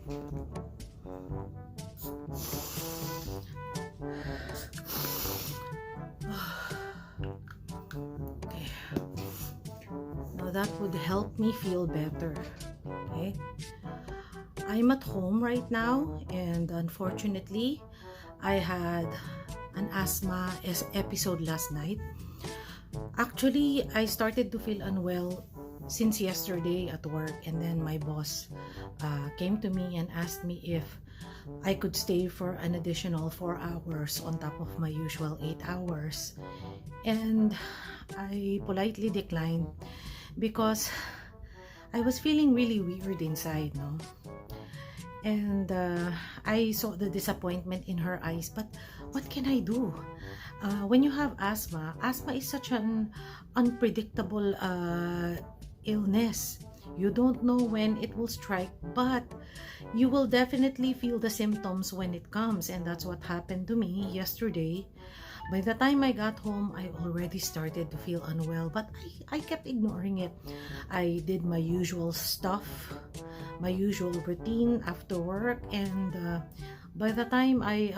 Okay. Now that would help me feel better. Okay. I'm at home right now, and unfortunately, I had an asthma episode last night. Actually, I started to feel unwell since yesterday at work, and then my boss came to me and asked me if I could stay for an additional 4 hours on top of my usual 8 hours. And I politely declined because I was feeling really weird inside, no? And I saw the disappointment in her eyes, but what can I do? When you have asthma is such an unpredictable illness. You don't know when it will strike, but you will definitely feel the symptoms when it comes, and that's what happened to me yesterday. By the time I got home, I already started to feel unwell, but I kept ignoring it. I did my usual stuff, my usual routine after work, and by the time I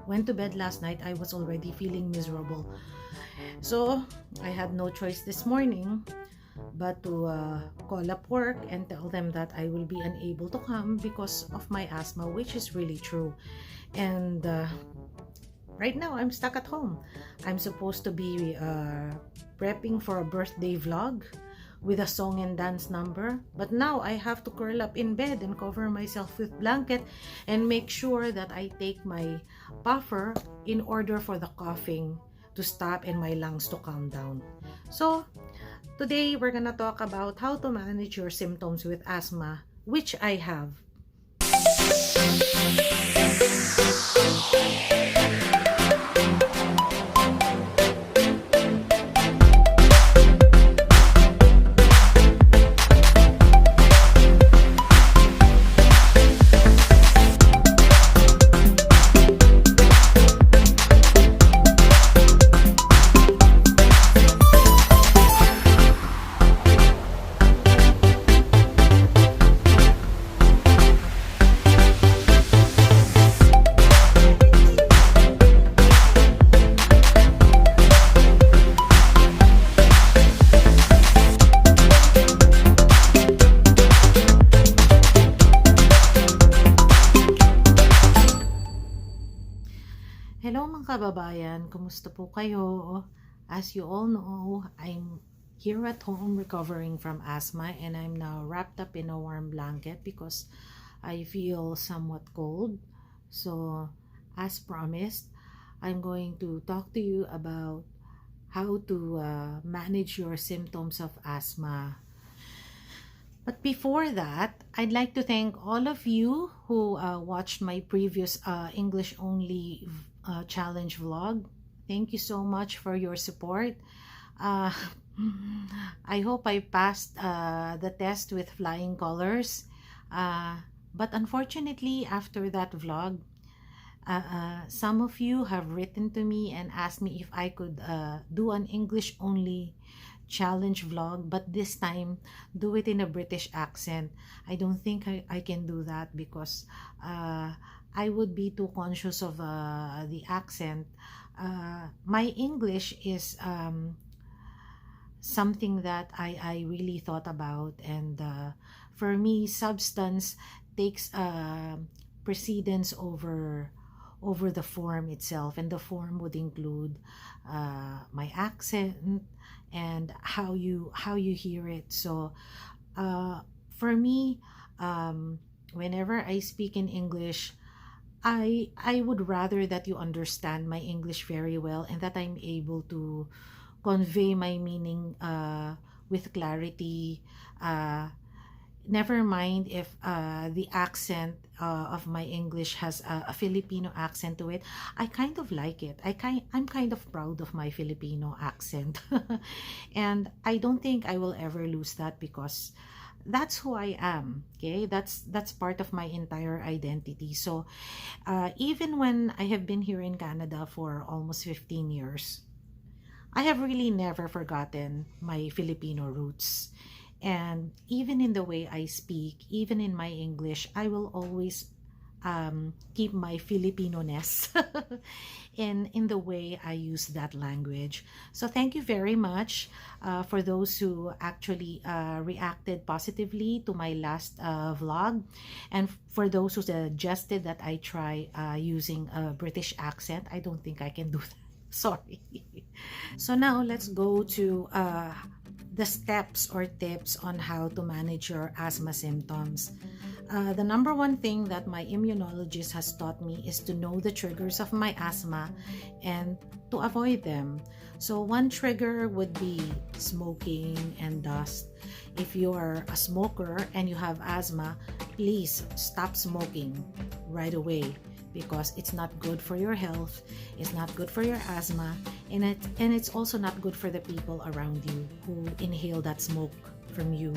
went to bed last night, I was already feeling miserable. So I had no choice this morning but to call up work and tell them that I will be unable to come because of my asthma, which is really true. And right now, I'm stuck at home. I'm supposed to be prepping for a birthday vlog with a song and dance number, but now I have to curl up in bed and cover myself with blanket and make sure that I take my buffer in order for the coughing to stop and my lungs to calm down. So today we're gonna talk about how to manage your symptoms with asthma, which I have. Hello mga kababayan, kumusta po kayo? As you all know, I'm here at home recovering from asthma, and I'm now wrapped up in a warm blanket because I feel somewhat cold. So as promised, I'm going to talk to you about how to manage your symptoms of asthma. But before that, I'd like to thank all of you who watched my previous English-only challenge vlog. Thank you so much for your support. Uh, I hope I passed the test with flying colors. But unfortunately, after that vlog, some of you have written to me and asked me if I could do an English-only challenge vlog, but this time do it in a British accent. I don't think I can do that because I would be too conscious of the accent. My English is something that I really thought about, and for me, substance takes precedence over the form itself, and the form would include my accent and how you hear it. So for me, whenever I speak in English, I would rather that you understand my English very well and that I'm able to convey my meaning with clarity. Never mind if the accent of my English has a Filipino accent to it. I kind of like it. I'm kind of proud of my Filipino accent. And I don't think I will ever lose that because that's who I am. Okay, that's part of my entire identity. So even when I have been here in Canada for almost 15 years, I have really never forgotten my Filipino roots. And even in the way I speak, even in my English, I will always keep my Filipino-ness in the way I use that language. So thank you very much for those who actually reacted positively to my last vlog, and for those who suggested that I try using a British accent. I don't think I can do that. Sorry. So now let's go to the steps or tips on how to manage your asthma symptoms. The number one thing that my immunologist has taught me is to know the triggers of my asthma and to avoid them. So one trigger would be smoking and dust. If you are a smoker and you have asthma, please stop smoking right away, because it's not good for your health, it's not good for your asthma, and it's also not good for the people around you who inhale that smoke from you.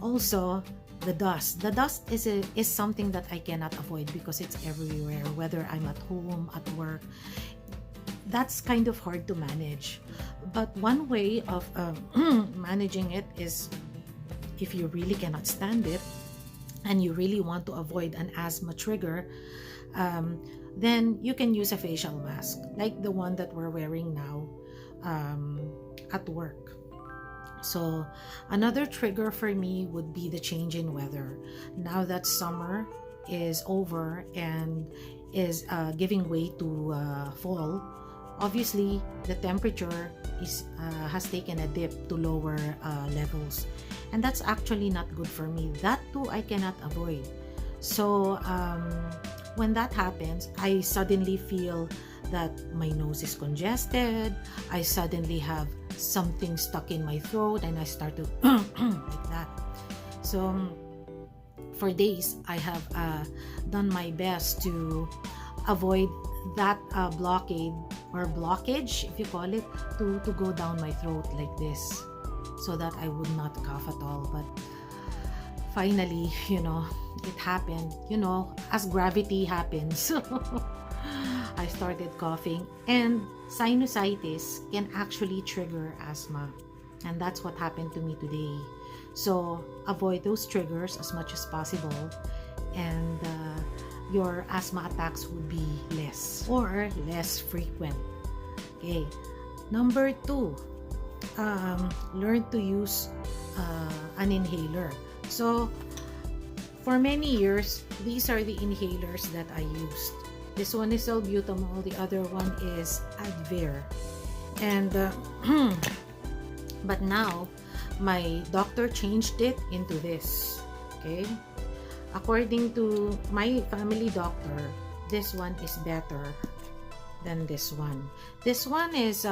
Also, the dust is something that I cannot avoid because it's everywhere, whether I'm at home, at work. That's kind of hard to manage, but one way of managing it is, if you really cannot stand it and you really want to avoid an asthma trigger, then you can use a facial mask like the one that we're wearing now at work. So another trigger for me would be the change in weather. Now that summer is over and is giving way to fall, obviously the temperature has taken a dip to lower levels, and that's actually not good for me. That too I cannot avoid. So when that happens, I suddenly feel that my nose is congested. I suddenly have something stuck in my throat and I start to like that. So for days, I have done my best to avoid that blockade or blockage, if you call it, to go down my throat like this, so that I would not cough at all. But finally, it happened, as gravity happens. I started coughing, and sinusitis can actually trigger asthma, and that's what happened to me today. So avoid those triggers as much as possible, and your asthma attacks would be less or less frequent. Okay, number 2, learn to use an inhaler. So for many years, these are the inhalers that I used. This one is salbutamol, the other one is Advair. And but now my doctor changed it into this. Okay, according to my family doctor, this one is better than this one. This one is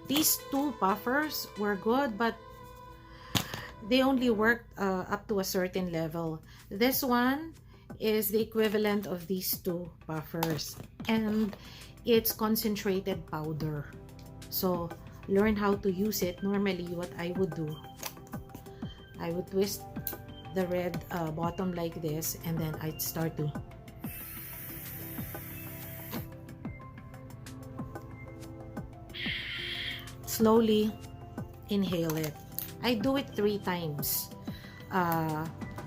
these two puffers were good, but they only worked up to a certain level. This one is the equivalent of these two puffers, and it's concentrated powder. So learn how to use it. Normally what I would do, I would twist the red bottom like this, and then I'd start to slowly inhale it. I do it 3 times.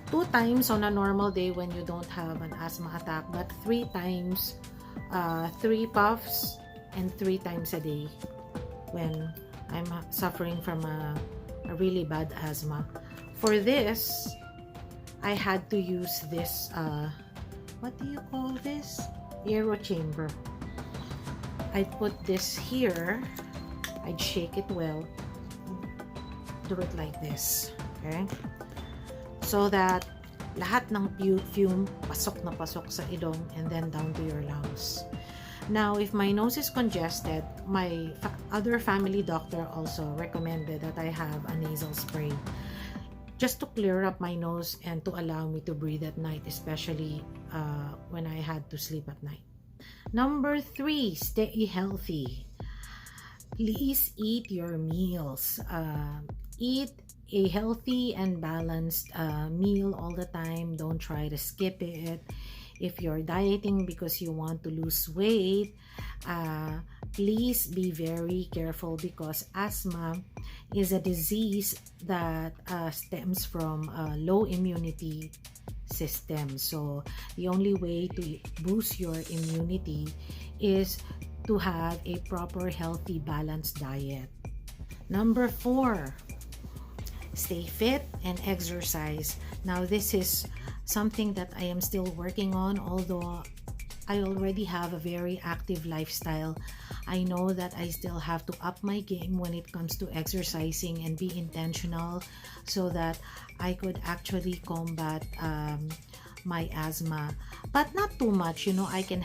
2 times on a normal day when you don't have an asthma attack, but 3 times, 3 puffs, and 3 times a day when I'm suffering from a really bad asthma. For this, I had to use this, what do you call this? Aero chamber. I'd put this here, I'd shake it well, do it like this, okay? So that lahat ng fume pasok na pasok sa ilong and then down to your lungs. Now, if my nose is congested, my other family doctor also recommended that I have a nasal spray just to clear up my nose and to allow me to breathe at night, especially when I had to sleep at night. Number 3, stay healthy. Please eat your meals. Eat a healthy and balanced meal all the time. Don't try to skip it. if you're dieting because you want to lose weight, please be very careful, because asthma is a disease that stems from low immunity system. So the only way to boost your immunity is to have a proper, healthy, balanced diet. Number 4, stay fit and exercise. Now, this is something that I am still working on, although I already have a very active lifestyle. I know that I still have to up my game when it comes to exercising and be intentional, so that I could actually combat my asthma, but not too much. I can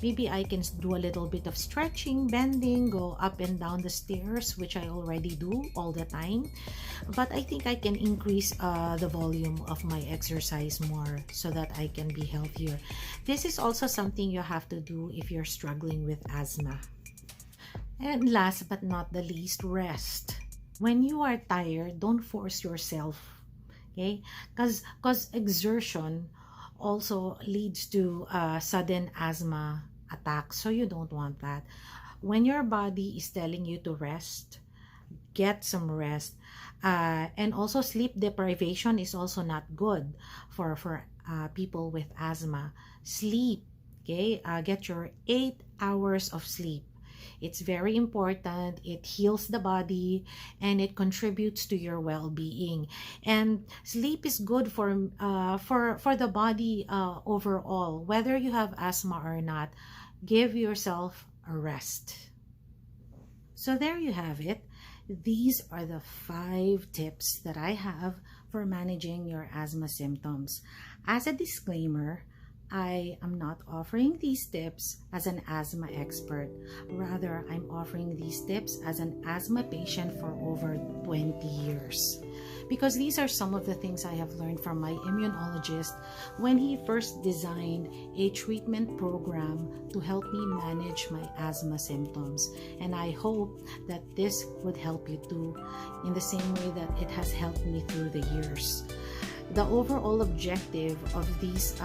maybe I can do a little bit of stretching, bending, go up and down the stairs, which I already do all the time, but I think I can increase the volume of my exercise more, so that I can be healthier. This is also something you have to do if you're struggling with asthma. And last but not the least, rest. When you are tired, don't force yourself, okay? Because exertion also leads to sudden asthma attacks, so you don't want that. When your body is telling you to rest, get some rest. And also, sleep deprivation is also not good for people with asthma. Sleep, okay? Get your 8 hours of sleep. It's very important. It heals the body and it contributes to your well-being. And sleep is good for the body overall. Whether you have asthma or not, give yourself a rest. So there you have it. These are the 5 tips that I have for managing your asthma symptoms. As a disclaimer, I am not offering these tips as an asthma expert. Rather, I'm offering these tips as an asthma patient for over 20 years. Because these are some of the things I have learned from my immunologist when he first designed a treatment program to help me manage my asthma symptoms. And I hope that this would help you too, in the same way that it has helped me through the years. The overall objective of these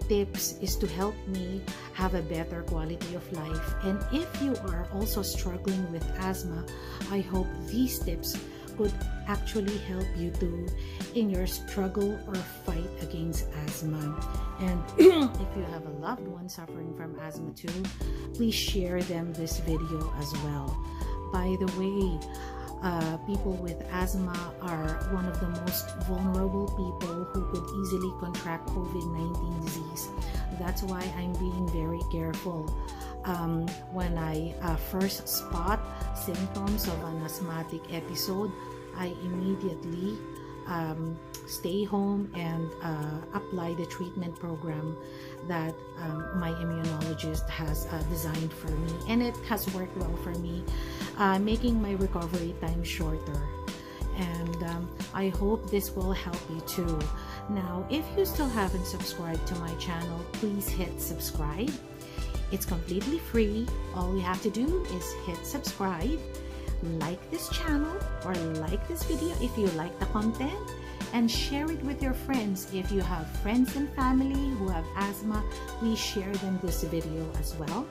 tips is to help me have a better quality of life. And if you are also struggling with asthma, I hope these tips could actually help you too in your struggle or fight against asthma. And if you have a loved one suffering from asthma too, please share them this video as well. By the way, people with asthma are one of the most vulnerable people who could easily contract COVID-19 disease. That's why I'm being very careful. When I first spot symptoms of an asthmatic episode, I immediately stay home and apply the treatment program that my immunologist has designed for me, and it has worked well for me, making my recovery time shorter. And I hope this will help you too. Now, if you still haven't subscribed to my channel, please hit subscribe. It's completely free. All you have to do is hit subscribe, like this channel or like this video if you like the content, and share it with your friends. If you have friends and family who have asthma, please share them this video as well,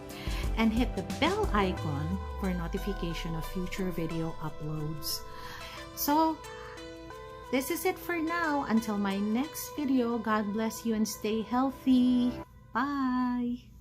and hit the bell icon for notification of future video uploads. So this is it for now. Until my next video, God bless you and stay healthy. Bye.